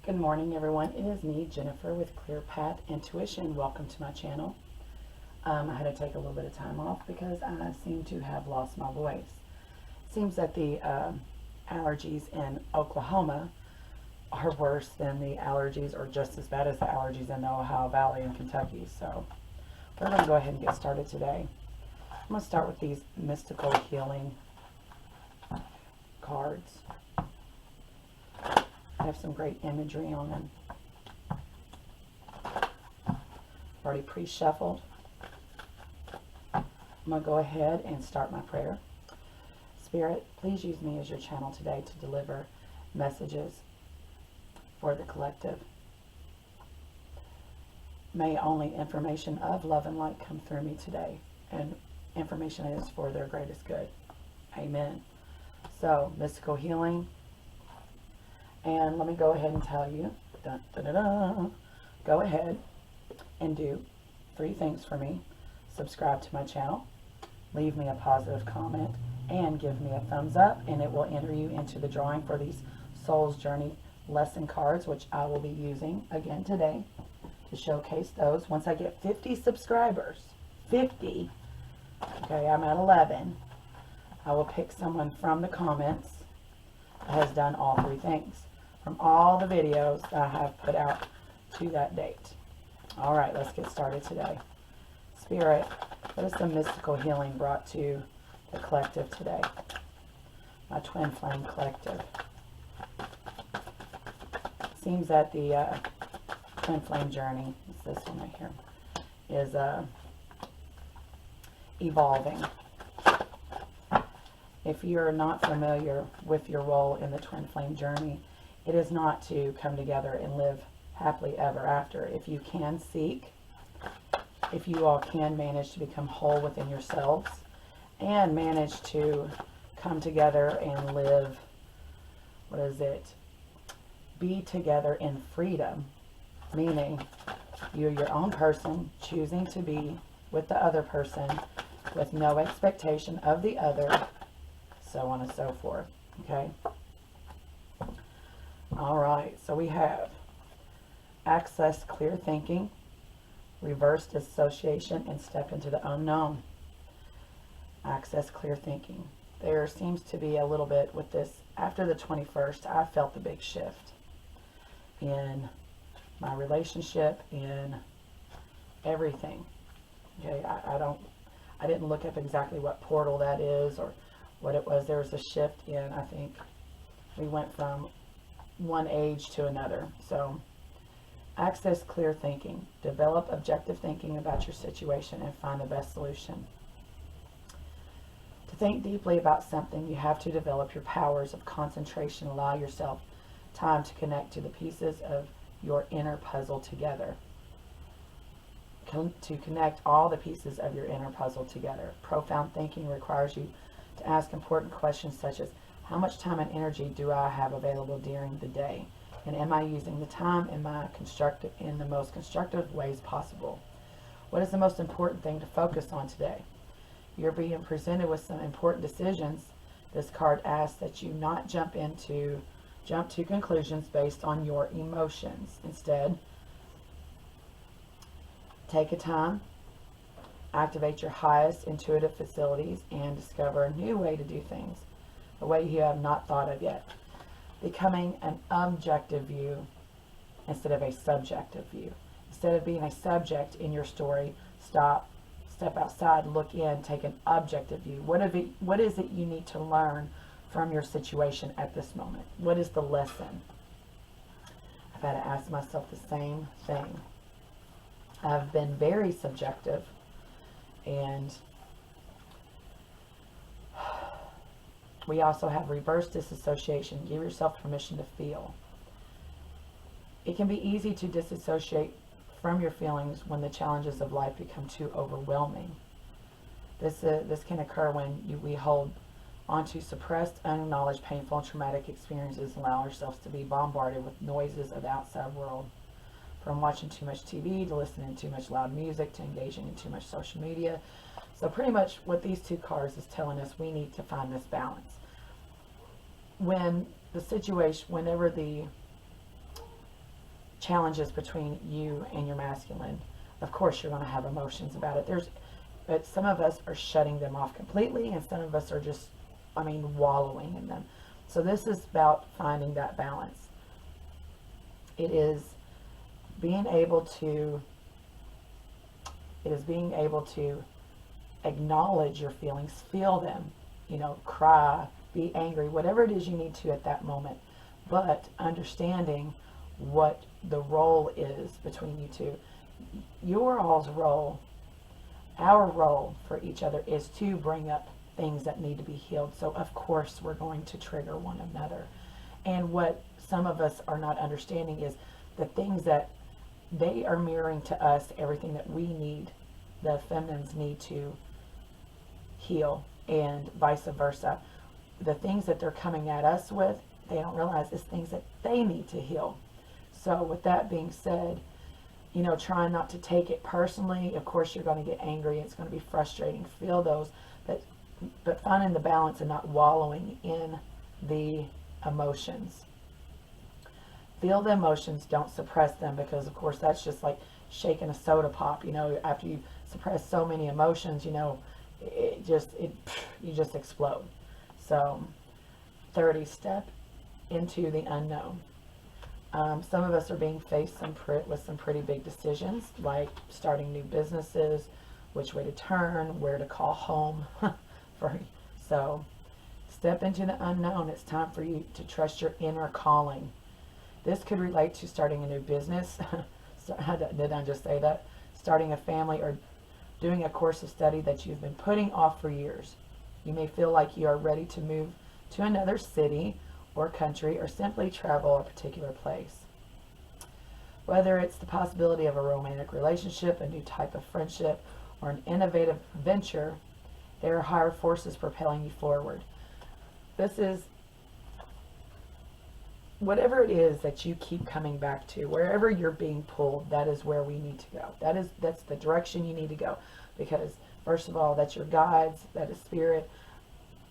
Good morning, everyone. It is me, Jennifer, with Clear Path Intuition. Welcome to my channel. I had to take a little bit of time off because I seem to have lost my voice. Seems that the allergies in Oklahoma are worse than the allergies, or just as bad as the allergies in the Ohio Valley in Kentucky. So we're going to go ahead and get started today. I'm going to start with these mystical healing cards. Have some great imagery on them. Already pre-shuffled. I'm going to go ahead and start my prayer. Spirit, please use me as your channel today to deliver messages for the collective. May only information of love and light come through me today, and information is for their greatest good. Amen. So, mystical healing. And let me go ahead and tell you, go ahead and do 3 things for me. Subscribe to my channel, leave me a positive comment, and give me a thumbs up, and it will enter you into the drawing for these Soul's Journey lesson cards, which I will be using again today to showcase those. Once I get 50 subscribers, 50, okay, I'm at 11, I will pick someone from the comments that has done all 3 things from all the videos that I have put out to that date. All right, let's get started today. Spirit, what is the mystical healing brought to the collective today? My twin flame collective. Seems that the twin flame journey, it's this one right here, is evolving. If you're not familiar with your role in the twin flame journey, it is not to come together and live happily ever after. If you can seek, if you all can manage to become whole within yourselves and manage to come together and live, be together in freedom, meaning you're your own person, choosing to be with the other person with no expectation of the other, so on and so forth. Okay? All right, so we have access clear thinking, reverse dissociation, and step into the unknown. Access clear thinking. There seems to be a little bit with this. After the 21st, I felt the big shift in my relationship, in everything. Okay, I didn't look up exactly what portal that is or what it was. There was a shift in, I think, we went from one age to another. So access clear thinking, develop objective thinking about your situation and find the best solution. To think deeply about something, you have to develop your powers of concentration. Allow yourself time to connect to the pieces of your inner puzzle together. To connect all the pieces of your inner puzzle together. Profound thinking requires you to ask important questions such as, how much time and energy do I have available during the day? And am I using the time in the most constructive ways possible? What is the most important thing to focus on today? You're being presented with some important decisions. This card asks that you not jump to conclusions based on your emotions. Instead, take a time, activate your highest intuitive facilities, and discover a new way to do things, a way you have not thought of yet. Becoming an objective view instead of a subjective view. Instead of being a subject in your story, step outside, look in, take an objective view. What is it you need to learn from your situation at this moment? What is the lesson? I've had to ask myself the same thing. I've been very subjective, and we also have reverse disassociation. Give yourself permission to feel. It can be easy to disassociate from your feelings when the challenges of life become too overwhelming. This can occur when we hold onto suppressed, unacknowledged, painful, and traumatic experiences, and allow ourselves to be bombarded with noises of the outside world. From watching too much TV, to listening to too much loud music, to engaging in too much social media. So pretty much what these 2 cards is telling us, we need to find this balance. When the situation, whenever the challenges between you and your masculine, of course you're going to have emotions about it. But some of us are shutting them off completely, and some of us are just, wallowing in them. So this is about finding that balance. It is being able to acknowledge your feelings, feel them, cry, be angry, whatever it is you need to at that moment, but understanding what the role is between you two. Your all's role, our role for each other, is to bring up things that need to be healed. So of course we're going to trigger one another. And what some of us are not understanding is the things that they are mirroring to us, everything that we need, the feminines need to heal, and vice versa. The things that they're coming at us with, they don't realize is things that they need to heal. So with that being said, trying not to take it personally. Of course you're going to get angry, it's going to be frustrating, feel those, but finding the balance and not wallowing in the emotions. Feel the emotions, don't suppress them, because of course that's just like shaking a soda pop. After you suppress so many emotions, you just explode. So 30, step into the unknown. Some of us are being faced with some pretty big decisions, like starting new businesses, which way to turn, where to call home. So step into the unknown. It's time for you to trust your inner calling. This could relate to starting a new business. Did I just say that? Starting a family, or doing a course of study that you've been putting off for years. You may feel like you are ready to move to another city or country, or simply travel a particular place. Whether it's the possibility of a romantic relationship, a new type of friendship, or an innovative venture, there are higher forces propelling you forward. This is whatever it is that you keep coming back to, wherever you're being pulled, that is where we need to go. That's the direction you need to go, because first of all, that's your guides, that is spirit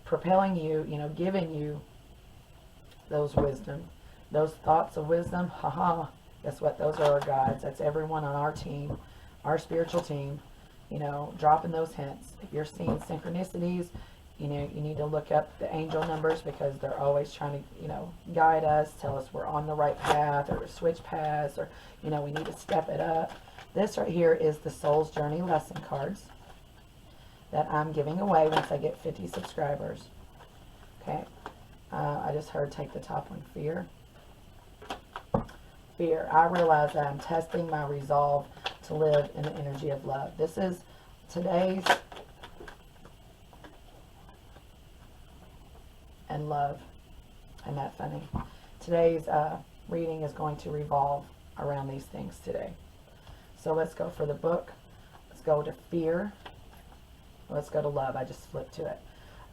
propelling you, giving you those wisdom, those thoughts of wisdom. Guess what? Those are our guides. That's everyone on our team, our spiritual team, dropping those hints. If you're seeing synchronicities, you need to look up the angel numbers, because they're always trying to, guide us, tell us we're on the right path, or to switch paths, or, we need to step it up. This right here is the Soul's Journey lesson cards that I'm giving away once I get 50 subscribers. Okay. I just heard take the top one, fear. Fear. I realize that I'm testing my resolve to live in the energy of love. This is today's, and love. Isn't that funny? Today's reading is going to revolve around these things today. So let's go for the book. Let's go to fear. Let's go to love. I just flipped to it.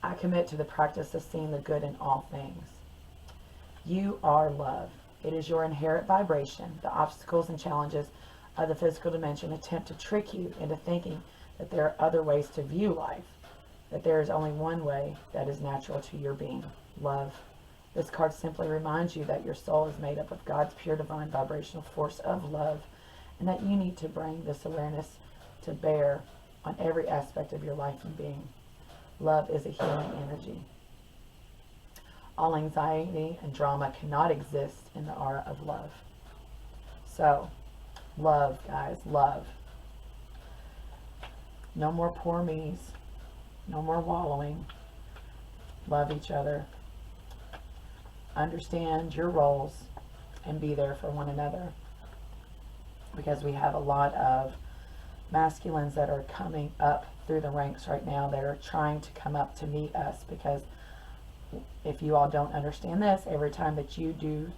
I commit to the practice of seeing the good in all things. You are love. It is your inherent vibration. The obstacles and challenges of the physical dimension attempt to trick you into thinking that there are other ways to view life, that there is only one way that is natural to your being, love. This card simply reminds you that your soul is made up of God's pure divine vibrational force of love, and that you need to bring this awareness to bear on every aspect of your life and being. Love is a healing energy. All anxiety and drama cannot exist in the aura of love. So, love, guys, love. No more poor me's. No more wallowing. Love each other. Understand your roles and be there for one another. Because we have a lot of masculines that are coming up through the ranks right now that are trying to come up to meet us, because if you all don't understand this, every time that you do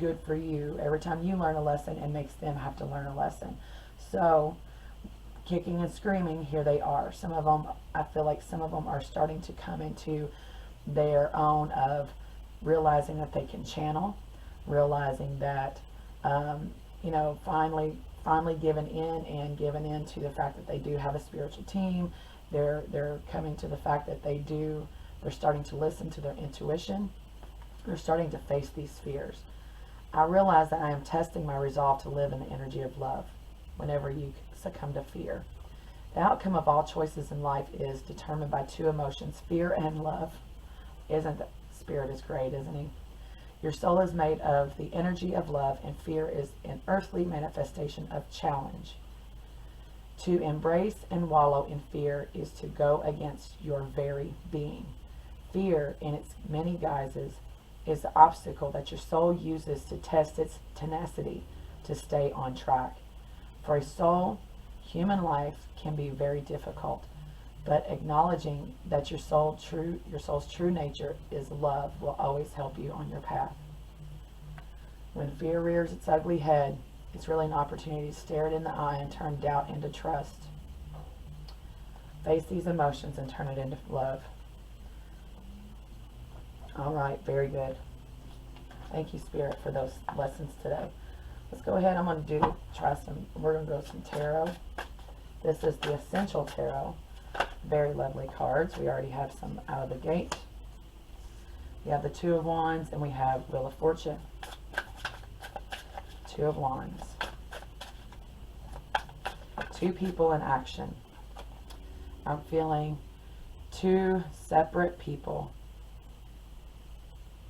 good for you, every time you learn a lesson, it makes them have to learn a lesson. So kicking and screaming, here they are. Some of them, I feel like some of them are starting to come into their own of realizing that they can channel, realizing that finally given in to the fact that they do have a spiritual team. They're coming to the fact that they're starting to listen to their intuition. They're starting to face these fears. I realize that I am testing my resolve to live in the energy of love whenever you succumb to fear. The outcome of all choices in life is determined by two emotions, fear and love. Isn't the Spirit is great, isn't he? Your soul is made of the energy of love, and fear is an earthly manifestation of challenge. To embrace and wallow in fear is to go against your very being. Fear, in its many guises, is the obstacle that your soul uses to test its tenacity to stay on track. For a soul, human life can be very difficult, but acknowledging that your soul's true nature is love will always help you on your path. When fear rears its ugly head, it's really an opportunity to stare it in the eye and turn doubt into trust. Face these emotions and turn it into love. All right, very good. Thank you, Spirit, for those lessons today. Let's go ahead. I'm going to we're going to go some tarot. This is the Essential Tarot. Very lovely cards. We already have some out of the gate. We have the Two of Wands, and we have Wheel of Fortune. Two of Wands. Two people in action. I'm feeling two separate people.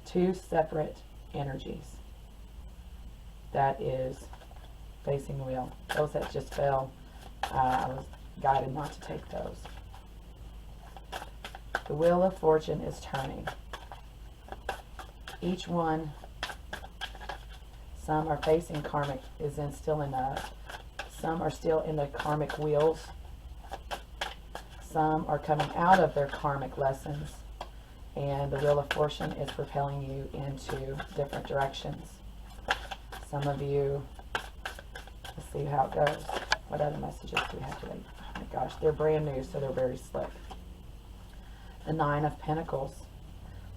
Two separate energies. That is facing the wheel. Those that just fell, I was guided not to take those. The Wheel of Fortune is turning. Each one, some are facing karmic, some are still in the karmic wheels. Some are coming out of their karmic lessons. And the Wheel of Fortune is propelling you into different directions. Some of you, let's see how it goes. What other messages do we have today? Oh my gosh, they're brand new, so they're very slick. The Nine of Pentacles.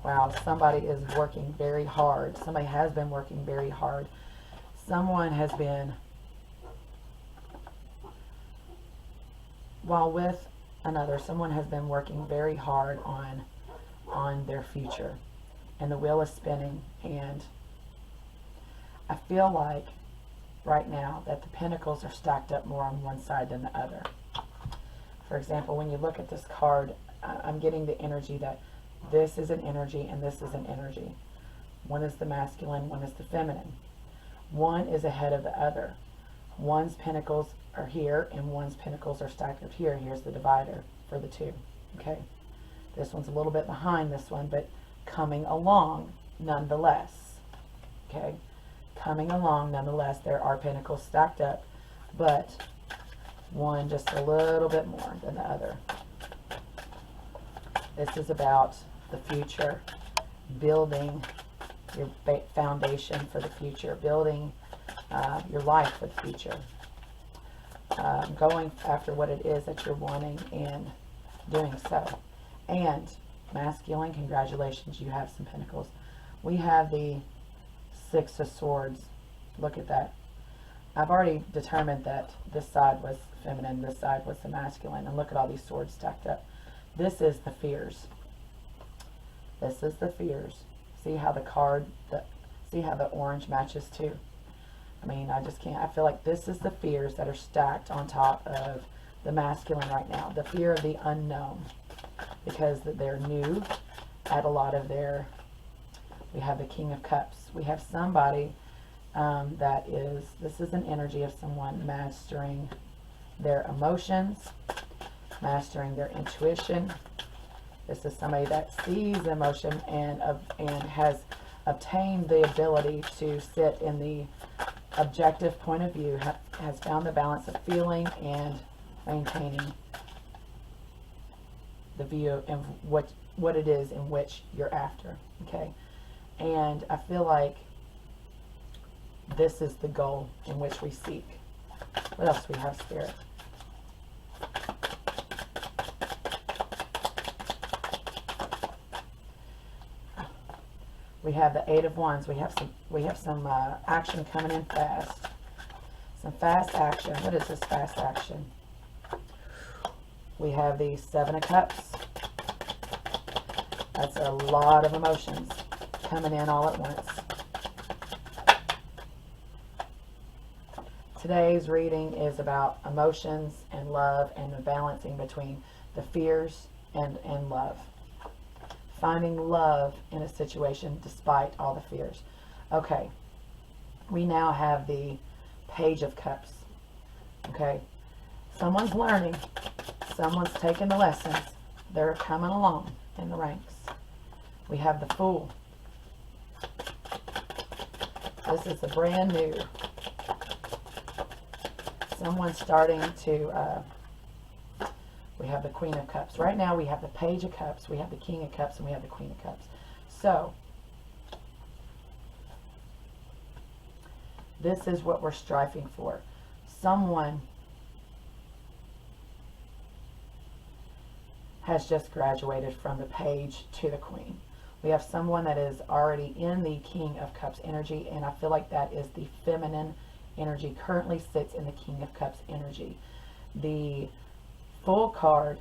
Wow, somebody is working very hard. Somebody has been working very hard. Someone has been, while with another, someone has been working very hard on their future. And the wheel is spinning, and I feel like right now that the pentacles are stacked up more on one side than the other. For example, when you look at this card, I'm getting the energy that this is an energy and this is an energy. One is the masculine, one is the feminine. One is ahead of the other. One's pentacles are here and one's pentacles are stacked up here. Here's the divider for the two. Okay. This one's a little bit behind this one, but coming along nonetheless. Okay. Coming along nonetheless. There are pentacles stacked up, but one just a little bit more than the other. This is about the future, building your foundation for the future, building your life for the future, going after what it is that you're wanting and doing so. And masculine, congratulations, you have some pentacles. We have the Six of Swords. Look at that. I've already determined that this side was feminine, this side was the masculine, and look at all these swords stacked up. This is the fears. This is the fears. See how the card, see how the orange matches too? I mean, I just can't. I feel like this is the fears that are stacked on top of the masculine right now. The fear of the unknown. Because they're new at a lot of their... We have the King of Cups. We have somebody that is... This is an energy of someone mastering their emotions, mastering their intuition. This is somebody that sees emotion and has obtained the ability to sit in the objective point of view, has found the balance of feeling and maintaining the view of what it is in which you're after. Okay, and I feel like this is the goal in which we seek. What else do we have, Spirit? We have the Eight of Wands. We have some action coming in fast. Some fast action. What is this fast action? We have the Seven of Cups. That's a lot of emotions coming in all at once. today's reading is about emotions and love and the balancing between the fears and love. Finding love in a situation despite all the fears. Okay, we now have the Page of Cups. Okay, someone's learning, someone's taking the lessons, they're coming along in the ranks. We have the Fool. This is a brand new. Someone's starting to, we have the Queen of Cups. Right now we have the Page of Cups, we have the King of Cups, and we have the Queen of Cups. So, this is what we're striving for. Someone has just graduated from the Page to the Queen. We have someone that is already in the King of Cups energy, and I feel like that is the feminine energy, currently sits in the King of Cups energy. The Fool card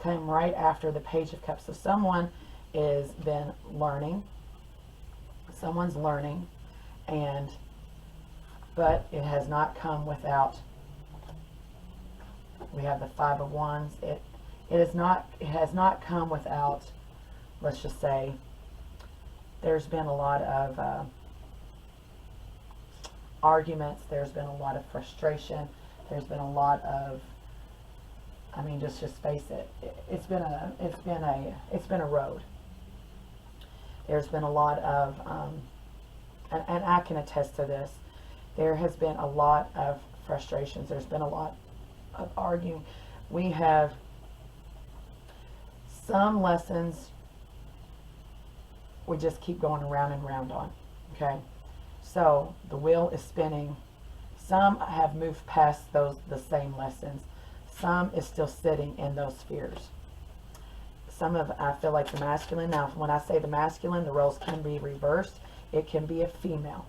came right after the Page of Cups. So someone has been learning. Someone's learning, but it has not come without. We have the Five of Wands. It has not come without, let's just say, there's been a lot of arguments. There's been a lot of frustration. There's been a lot of, I mean, just face it. It's been a road. There's been a lot of, and I can attest to this. There has been a lot of frustrations. There's been a lot of arguing. We have some lessons we just keep going around and round on. Okay, so the wheel is spinning. Some have moved past the same lessons. Some is still sitting in those fears. I feel like the masculine. Now, when I say the masculine, the roles can be reversed. It can be a female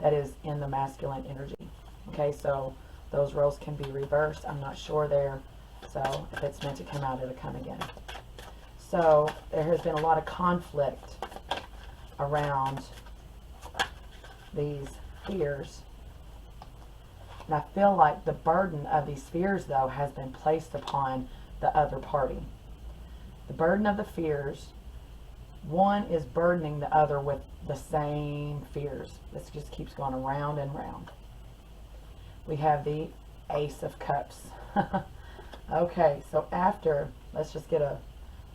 that is in the masculine energy. Okay, so those roles can be reversed. I'm not sure there. So if it's meant to come out, it'll come again. So there has been a lot of conflict around these fears. And I feel like the burden of these fears, though, has been placed upon the other party. The burden of the fears, one is burdening the other with the same fears. This just keeps going around and round. We have the Ace of Cups. Okay, so after, let's just get a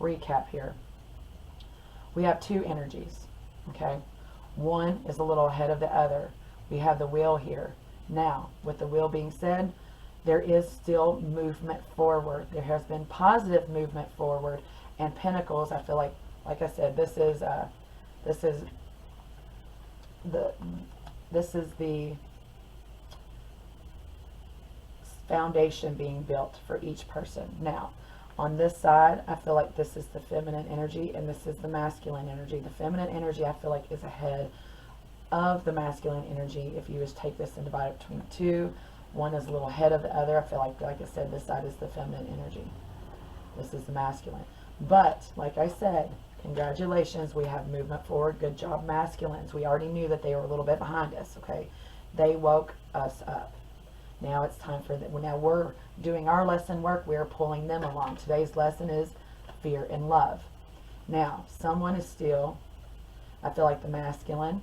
recap here. We have two energies, okay? One is a little ahead of the other. We have the wheel here. Now, with the wheel being said, there is still movement forward. There has been positive movement forward, and Pentacles, I feel like I said, this is the foundation being built for each person. Now, on this side, I feel like this is the feminine energy, and this is the masculine energy. The feminine energy, I feel like, is ahead of the masculine energy. If you just take this and divide it between two, one is a little ahead of the other. I feel like I said, this side is the feminine energy. This is the masculine. But, like I said, congratulations, we have movement forward. Good job, masculines. We already knew that they were a little bit behind us, okay? They woke us up. Now it's time for them. Now we're doing our lesson work. We're pulling them along. Today's lesson is fear and love. Now, someone is still, I feel like the masculine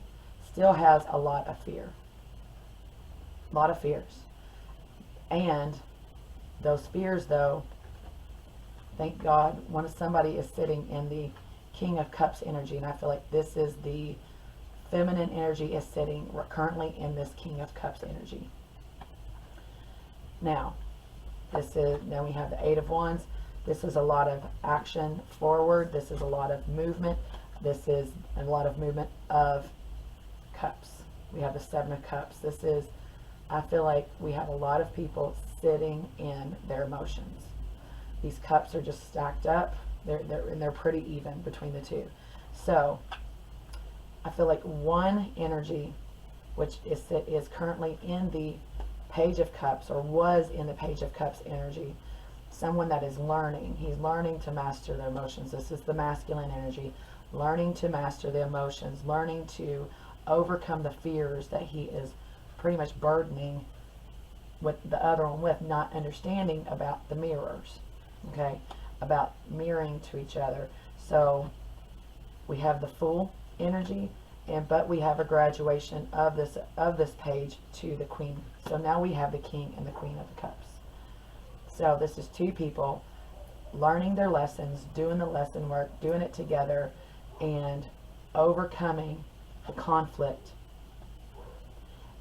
still has a lot of fear. A lot of fears. And those fears, though, thank God, somebody is sitting in the King of Cups energy, and I feel like this is the feminine energy is sitting currently in this King of Cups energy. Now, then we have the Eight of Wands. This is a lot of action forward. This is a lot of movement. This is a lot of movement of cups. We have the Seven of Cups. This is, I feel like we have a lot of people sitting in their emotions. These cups are just stacked up. They're pretty even between the two. So I feel like one energy, which is currently in the Page of Cups, or was in the Page of Cups energy, someone that is learning. He's learning to master their emotions. This is the masculine energy, learning to master the emotions, learning to overcome the fears that he is pretty much burdening with the other one with not understanding about the mirrors, okay, about mirroring to each other. So we have the Fool energy, but we have a graduation of this page to the Queen. So now we have the King and the Queen of the Cups. So this is two people learning their lessons, doing the lesson work, doing it together, and overcoming the conflict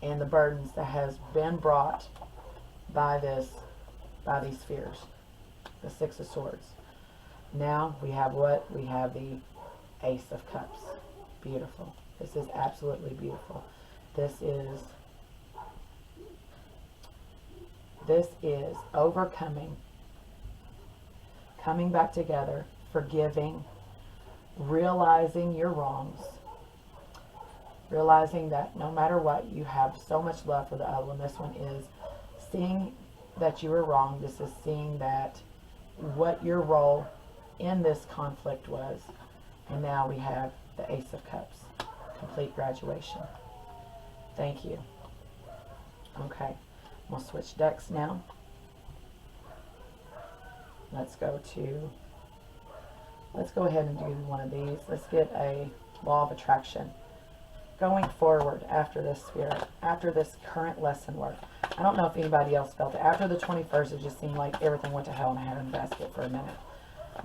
and the burdens that has been brought by these fears. The Six of Swords. Now we have what? We have the Ace of Cups. Beautiful. This is absolutely beautiful. This is overcoming, coming back together, forgiving, realizing your wrongs, realizing that no matter what, you have so much love for the other one. This one is seeing that you were wrong. This is seeing that what your role in this conflict was. And now we have the Ace of Cups. Complete graduation. Thank you. Okay. I'm going to switch decks now. Let's go ahead and do one of these. Let's get a Law of Attraction. Going forward after this spirit, after this current lesson work. I don't know if anybody else felt it. After the 21st, it just seemed like everything went to hell in a handbasket for a minute.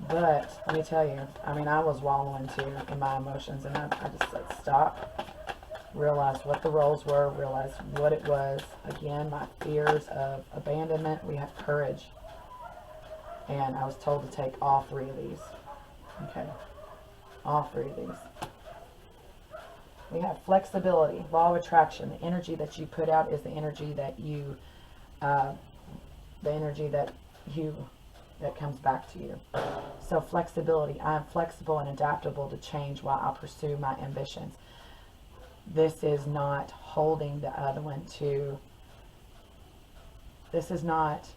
But let me tell you, I mean, I was wallowing too in my emotions, and I just said, stop. Realized what the roles were, realized what it was. Again, my fears of abandonment. We have courage. And I was told to take all three of these. Okay. All three of these. We have flexibility, Law of Attraction. The energy that you put out is the energy that that comes back to you. So flexibility. I am flexible and adaptable to change while I pursue my ambitions. This is not holding the other one to, this is not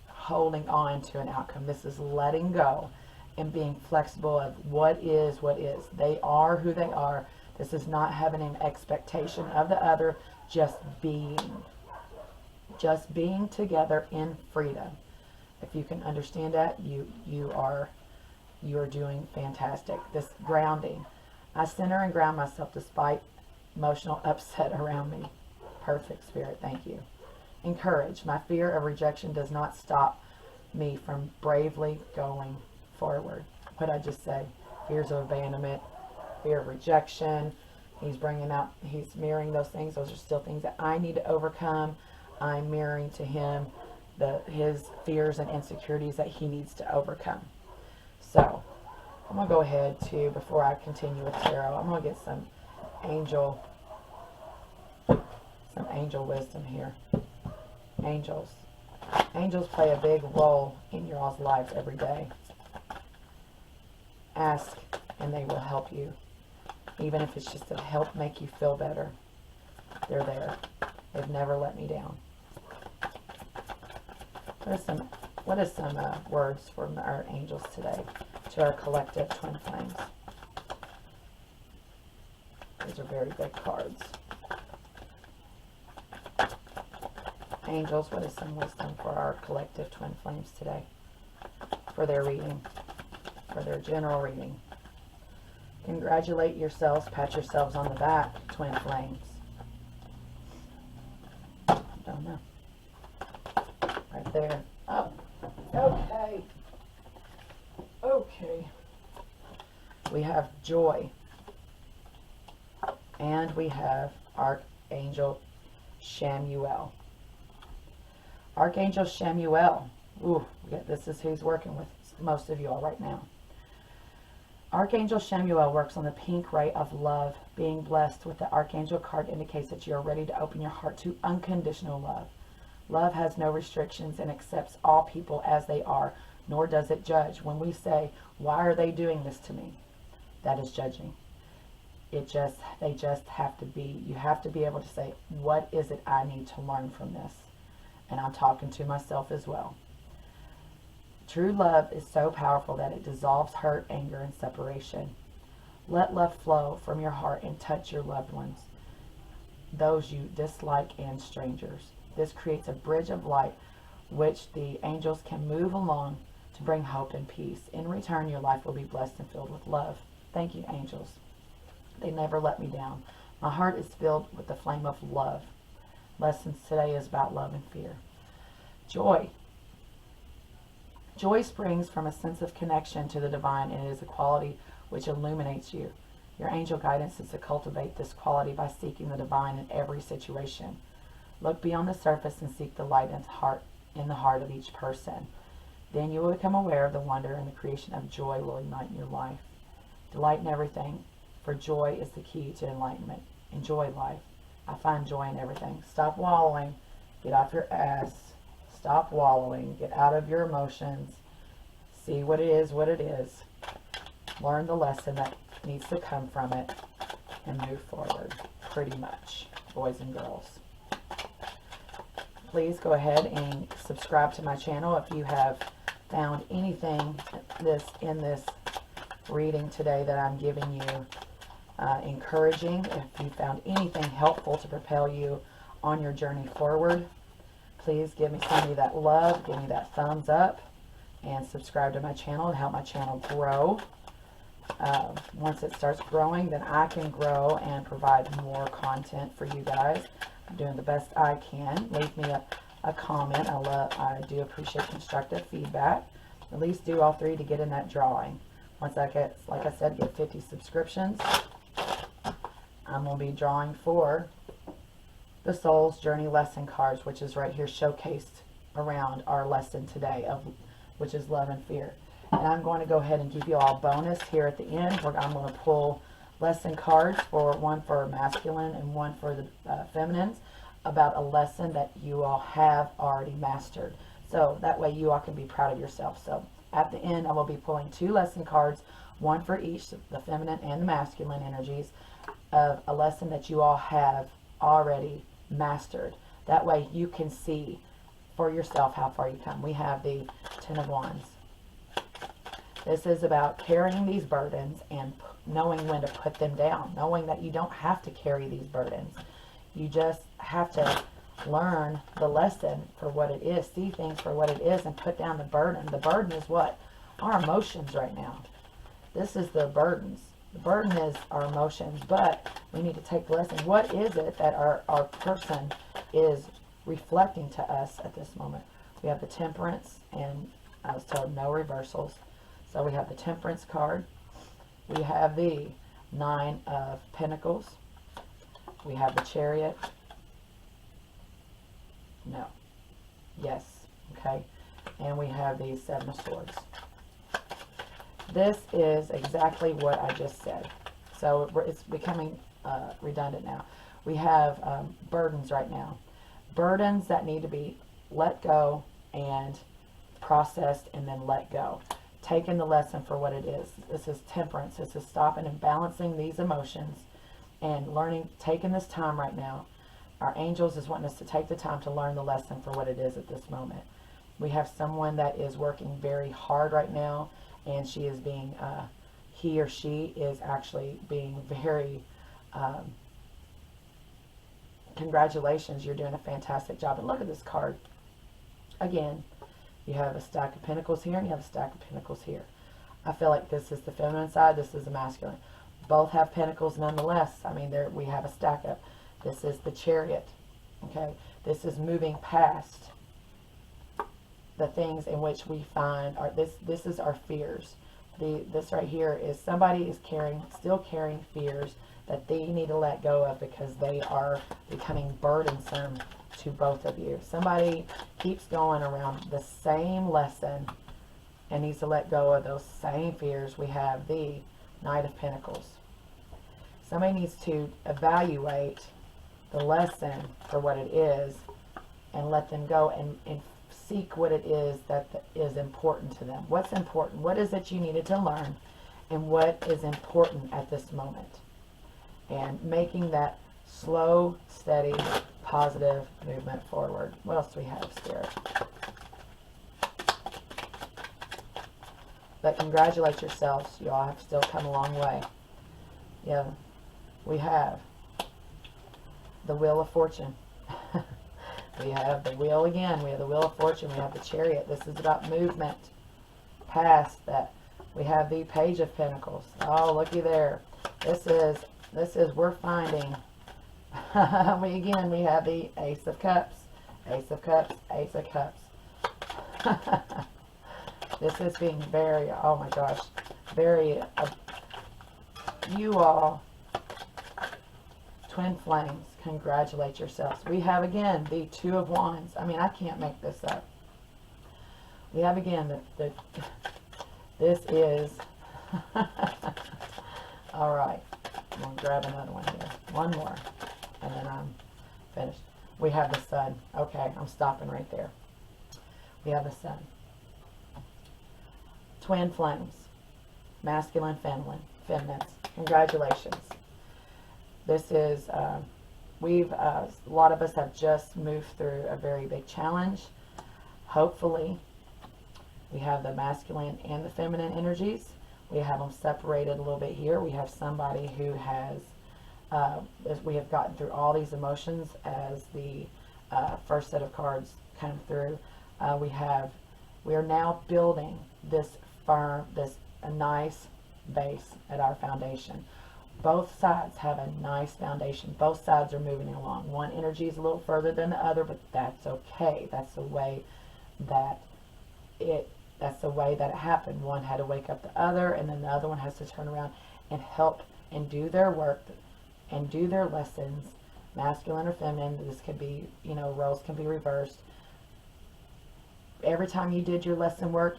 holding on to an outcome. This is letting go and being flexible of what is what is. They are who they are. This is not having an expectation of the other, just being together in freedom. If you can understand that, you are doing fantastic. This grounding. I center and ground myself despite emotional upset around me. Perfect, Spirit. Thank you. Encourage. My fear of rejection does not stop me from bravely going forward. What I just say. Fears of abandonment, fear of rejection. He's mirroring those things. Those are still things that I need to overcome. I'm mirroring to him his fears and insecurities that he needs to overcome. So I'm going to go ahead before I continue with tarot, I'm going to get some angel wisdom here. Angels. Angels play a big role in your all's lives every day. Ask and they will help you. Even if it's just to help make you feel better. They're there. They've never let me down. What is some words from our angels today to our collective twin flames? These are very big cards. Angels, what is some wisdom for our collective twin flames today? For their reading, for their general reading. Congratulate yourselves, pat yourselves on the back, twin flames. Don't know. Right there. Oh, okay. Okay. We have joy. And we have Archangel Shamuel. Archangel Shamuel. Ooh, this is who's working with most of you all right now. Archangel Shamuel works on the pink ray of love. Being blessed with the Archangel card indicates that you are ready to open your heart to unconditional love. Love has no restrictions and accepts all people as they are, nor does it judge. When we say, why are they doing this to me? That is judging. They just have to be, you have to be able to say, what is it I need to learn from this? And I'm talking to myself as well. True love is so powerful that it dissolves hurt, anger, and separation. Let love flow from your heart and touch your loved ones. those you dislike, and strangers. This creates a bridge of light which the angels can move along to bring hope and peace. In return, your life will be blessed and filled with love. Thank you, angels. They never let me down. My heart is filled with the flame of love. Lessons today is about love and fear. Joy. Joy springs from a sense of connection to the divine, and it is a quality which illuminates you. Your angel guidance is to cultivate this quality by seeking the divine in every situation. Look beyond the surface and seek the light in the heart of each person. Then you will become aware of the wonder, and the creation of joy will ignite in your life. Delight in everything, for joy is the key to enlightenment. Enjoy life. I find joy in everything. Stop wallowing. Get off your ass. Stop wallowing. Get out of your emotions. See what it is, Learn the lesson that needs to come from it and move forward. Pretty much, boys and girls. Please go ahead and subscribe to my channel if you have found anything in this reading today that I'm giving you encouraging. If you found anything helpful to propel you on your journey forward, please send me that love, give me that thumbs up, and subscribe to my channel and help my channel grow. Once it starts growing, then I can grow and provide more content for you guys. I'm doing the best I can. Leave me a comment. I do appreciate constructive feedback. At least do all 3 to get in that drawing. Once I get, like I said, get 50 subscriptions, I'm going to be drawing for the Soul's Journey lesson cards, which is right here showcased around our lesson today, which is love and fear. And I'm going to go ahead and give you all a bonus here at the end, where I'm going to pull lesson cards, one for masculine and one for the feminines, about a lesson that you all have already mastered. So that way you all can be proud of yourself. So at the end, I will be pulling 2 lesson cards, one for each, the feminine and the masculine energies, of a lesson that you all have already mastered. That way you can see for yourself how far you come. We have the 10 of Wands. This is about carrying these burdens and knowing when to put them down, knowing that you don't have to carry these burdens. You just have to learn the lesson for what it is, see things for what it is, and put down the burden. The burden is what? Our emotions right now. This is the burdens. The burden is our emotions, but we need to take the lesson. What is it that our person is reflecting to us at this moment? We have the Temperance, and I was told no reversals. So we have the Temperance card. We have the 9 of Pentacles. We have the Chariot. No. Yes. Okay. And we have the 7 of Swords. This is exactly what I just said. So it's becoming redundant now. We have burdens right now. Burdens that need to be let go and processed and then let go. Taking the lesson for what it is. This is Temperance. This is stopping and balancing these emotions and learning, taking this time right now. Our angels is wanting us to take the time to learn the lesson for what it is at this moment. We have someone that is working very hard right now, and she is being, he or she is actually being very, congratulations, you're doing a fantastic job. And look at this card. Again, you have a stack of pentacles here, and you have a stack of pentacles here. I feel like this is the feminine side, this is the masculine. Both have pentacles nonetheless. I mean, we have a stack up. This is the Chariot. Okay, this is moving past the things in which we find this is our fears. This right here is somebody is still carrying fears that they need to let go of because they are becoming burdensome to both of you. Somebody keeps going around the same lesson and needs to let go of those same fears. We have the Knight of Pentacles. Somebody needs to evaluate the lesson for what it is and let them go and seek what it is that is important to them. What's important? What is it you needed to learn? And what is important at this moment? And making that slow, steady, positive movement forward. What else do we have, Spirit? But congratulate yourselves. You all have still come a long way. Yeah, we have the Wheel of Fortune. We have the wheel again. We have the Wheel of Fortune. We have the Chariot. This is about movement past that. We have the Page of Pentacles. Oh, looky there. This is we're finding. We have the Ace of Cups. Ace of Cups. Ace of Cups. This is being very, oh my gosh, very, you all, twin flames, congratulate yourselves. We have again the Two of Wands. I mean, I can't make this up. We have again this is, all right, I'm going to grab another one here. One more, and then I'm finished. We have the Sun. Okay, I'm stopping right there. We have the Sun. Twin flames. Masculine, feminines. Congratulations. This is, a lot of us have just moved through a very big challenge. Hopefully, we have the masculine and the feminine energies. We have them separated a little bit here. We have somebody who has, we have gotten through all these emotions as the first set of cards come through. We are now building this firm, a nice base at our foundation. Both sides have a nice foundation. Both sides are moving along. One energy is a little further than the other, but that's okay. That's the way that it happened. One had to wake up the other, and then the other one has to turn around and help and do their work and do their lessons, masculine or feminine. This could be, roles can be reversed. Every time you did your lesson work,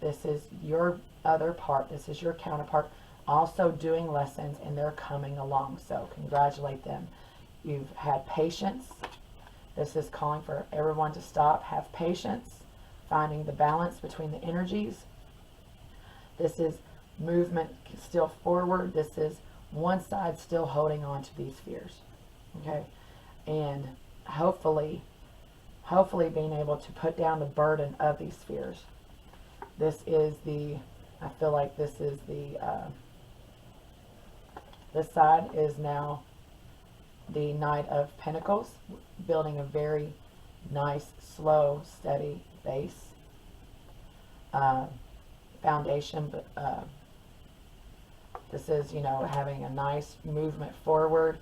this is your other part. This is your counterpart also doing lessons, and they're coming along. So congratulate them. You've had patience. This is calling for everyone to stop, have patience, finding the balance between the energies. This is movement still forward. This is one side still holding on to these fears. Okay? And hopefully being able to put down the burden of these fears. This is I feel like this is this side is now the Knight of Pentacles, building a very nice, slow, steady base, foundation, but this is, having a nice movement forward.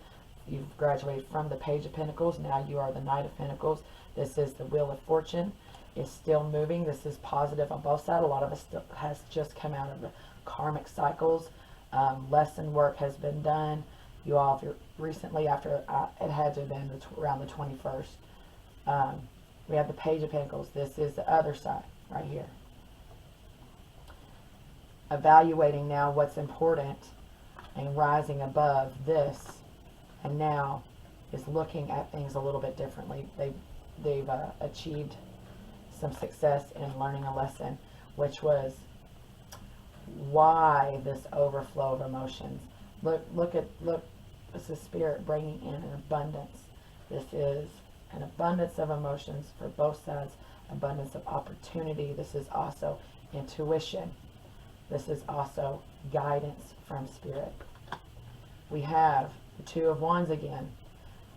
You've graduated from the Page of Pentacles. Now you are the Knight of Pentacles. This is the Wheel of Fortune. It's still moving. This is positive on both sides. A lot of us still has just come out of the karmic cycles. Lesson work has been done. You all, if you're recently, after it had to have been around the 21st. We have the Page of Pentacles. This is the other side right here. Evaluating now what's important and rising above this, and now is looking at things a little bit differently. They've achieved some success in learning a lesson, which was why this overflow of emotions. Look, this is Spirit bringing in an abundance. This is an abundance of emotions for both sides, abundance of opportunity. This is also intuition. This is also guidance from Spirit. We have the Two of Wands again.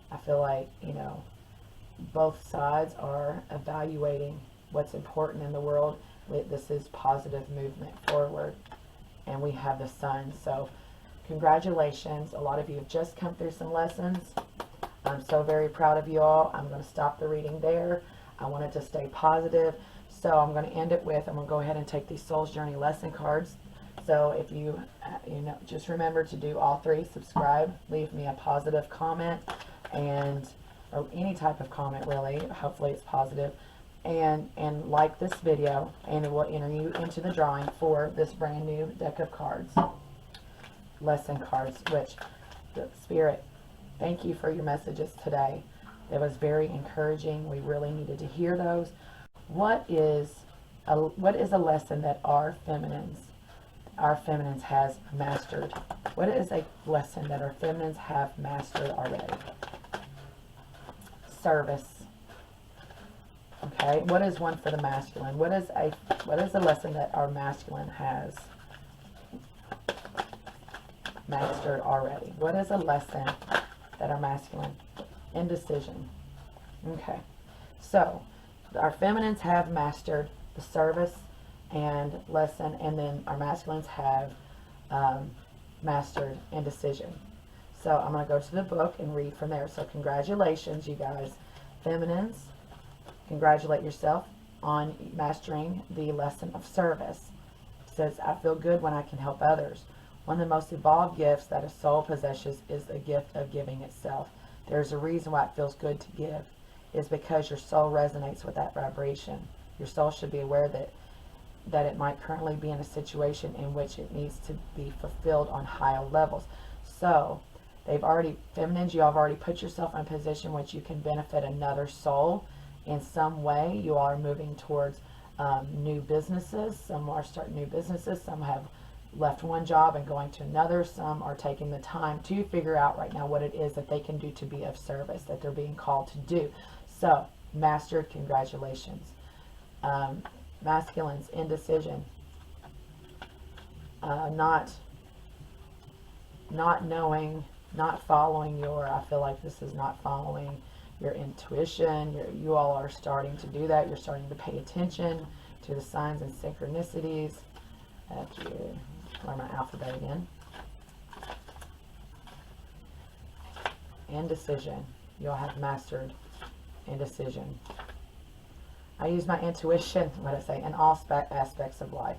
I feel like, both sides are evaluating what's important in the world. This is positive movement forward. And we have the Sun. So congratulations. A lot of you have just come through some lessons. I'm so very proud of you all. I'm going to stop the reading there. I wanted to stay positive. So I'm going to end it with, I'm going to go ahead and take these Soul's Journey lesson cards. So if you, just remember to do all three. Subscribe, leave me a positive comment, or any type of comment really. Hopefully it's positive. And like this video, and it will enter you into the drawing for this brand new deck of cards, lesson cards, which the Spirit, thank you for your messages today. It was very encouraging. We really needed to hear those. What is a lesson that our feminines has mastered? What is a lesson that our feminines have mastered already? Service. Okay, what is one for the masculine? What is a lesson that our masculine has mastered already? What is a lesson that our masculine indecision. Okay, so our feminines have mastered the service and lesson, and then our masculines have mastered indecision. So I'm going to go to the book and read from there. So congratulations, you guys. Feminines, congratulate yourself on mastering the lesson of service. It says, I feel good when I can help others. One of the most evolved gifts that a soul possesses is the gift of giving itself. There's a reason why it feels good to give. It's because your soul resonates with that vibration. Your soul should be aware that it might currently be in a situation in which it needs to be fulfilled on higher levels. So feminines, you have already put yourself in a position which you can benefit another soul in some way. You are moving towards new businesses. Some are starting new businesses. Some have left one job and going to another. Some are taking the time to figure out right now what it is that they can do to be of service, that they're being called to do. So, mastered, congratulations. Masculines, indecision. Not knowing, not following your, I feel like this is not following your intuition. You all are starting to do that. You're starting to pay attention to the signs and synchronicities. I have to learn my alphabet again. Indecision. You all have mastered indecision. I use my intuition, in all aspects of life.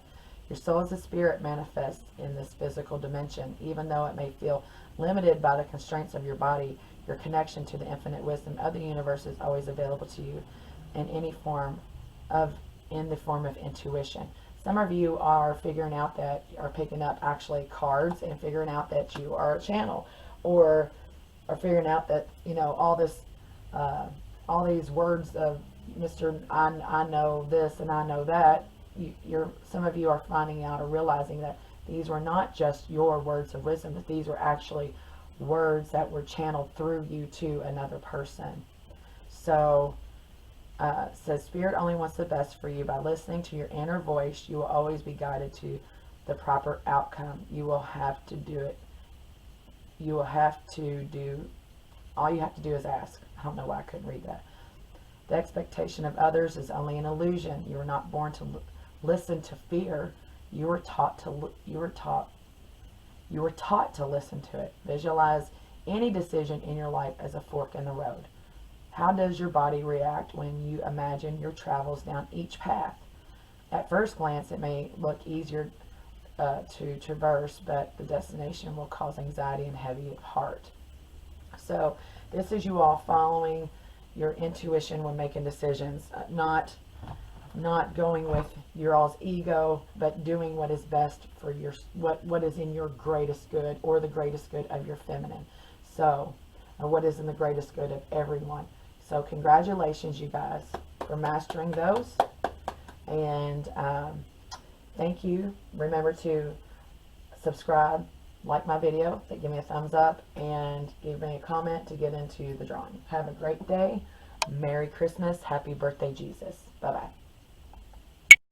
Your soul as a spirit manifests in this physical dimension. Even though it may feel limited by the constraints of your body, your connection to the infinite wisdom of the universe is always available to you in the form of intuition. Some of you are figuring out that are picking up actually cards and figuring out that you are a channel, or are figuring out that all these words of Mr. I know this and I know that. Some of you are finding out or realizing that these were not just your words of wisdom, but these were actually words that were channeled through you to another person. So, says Spirit only wants the best for you. By listening to your inner voice, you will always be guided to the proper outcome. You will have to do it. You will have to do, all you have to do is ask. I don't know why I couldn't read that. The expectation of others is only an illusion. You were not born to listen to fear. You were taught to listen to it. Visualize any decision in your life as a fork in the road. How does your body react when you imagine your travels down each path? At first glance, it may look easier to traverse, but the destination will cause anxiety and heavy heart. So this is you all following your intuition when making decisions, not going with your all's ego, but doing what is best for your what is in your greatest good, or the greatest good of your feminine. So, or what is in the greatest good of everyone. So congratulations, you guys, for mastering those. And thank you. Remember to subscribe, like my video, give me a thumbs up, and give me a comment to get into the drawing. Have a great day. Merry Christmas. Happy birthday, Jesus. Bye-bye.